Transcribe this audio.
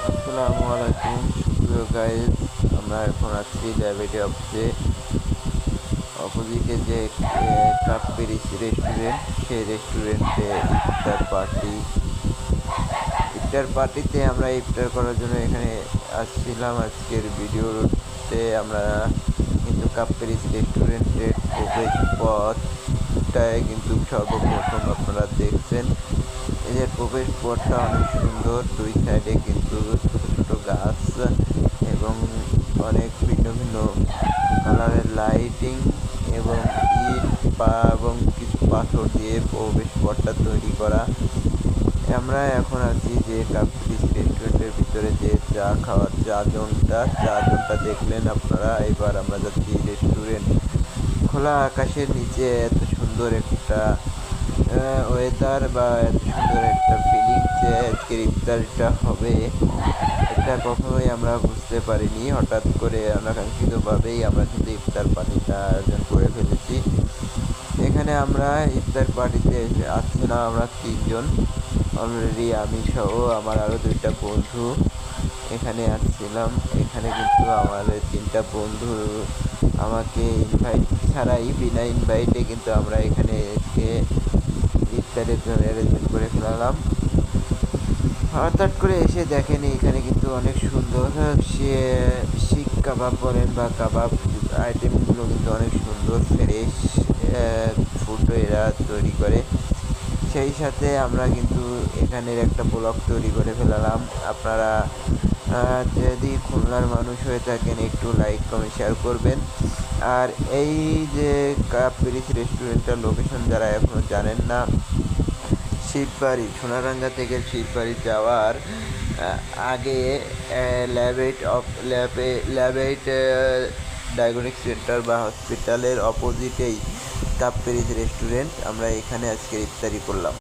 আসসালামু আলাইকুম সুপ্রিয় গাইজ, আমরা এখন আছি ডায়াবেটি অফিসে অপোজিটে যে কাপ পেরিস রেস্টুরেন্ট, সেই রেস্টুরেন্টে ইফতার পার্টিতে আমরা ইফতার করার জন্য এখানে আসছিলাম। আজকের ভিডিওতে আমরা কিন্তু কাপ পেরিস রেস্টুরেন্টের প্রবেশ পথটায় কিন্তু সর্বপ্রথম আপনারা দেখছেন। এদের প্রবেশ পথটা অনেক সুন্দর, দুই সাইডে কিন্তু ছোট ছোট গাছ এবং অনেক ভিন্ন ভিন্ন কালারের লাইটিং এবং ইট এবং কিছু পাথর দিয়ে প্রবেশ পথটা তৈরি করা। আমরা এখন আছি যে কাপ্রিস রেস্টুরেন্টের ভিতরে যে চা খাওয়ার চা জোনটা দেখলেন আপনারা। এবার আমরা যাচ্ছি রেস্টুরেন্ট। খোলা আকাশের নিচে এত সুন্দর একটা ওয়েদার বা এত সুন্দর একটা ফিলিং যে আজকের ইফতারটা হবে, এটা কখনোই আমরা বুঝতে পারিনি। হঠাৎ করে অনাকাঙ্ক্ষিতভাবেই আমরা কিন্তু ইফতার পার্টিটা আয়োজন করে ফেলেছি। এখানে আমরা ইফতার পার্টিতে আসছিলাম আমরা তিনজন অলরেডি, আমি সহ আমার আরও দুইটা বন্ধু এখানে আসছিলাম। এখানে কিন্তু আমাদের তিনটা বন্ধু আমাকে ইনভাইট ছাড়াই বিনা ইনভাইটে কিন্তু আমরা এখানে ইফতারের জন্য অ্যারেঞ্জমেন্ট করে ফেলালাম। হঠাৎ করে এসে দেখেন এখানে কিন্তু অনেক সুন্দর শিক কাবাব বলেন বা কাবাব আইটেমগুলো কিন্তু অনেক সুন্দর ফ্রেশ ফুড এরা তৈরি করে। সেই সাথে আমরা কিন্তু এখানের একটা ব্লগ তৈরি করে ফেলালাম। আপনারা যদি খুলনার মানুষ হয়ে থাকেন একটু লাইক কমেন্ট শেয়ার করবেন। আর এই যে কাপ পেরিস রেস্টুরেন্টের লোকেশন যারা এখনও জানেন না, শিববাড়ি সোনারাঙ্গা থেকে শিববাড়ি যাওয়ার আগে ল্যাবেট ডায়াগনস্টিক সেন্টার বা হসপিটালের অপোজিটেই কাপ পেরিস রেস্টুরেন্ট। আমরা এখানে আজকে ইফতারি করলাম।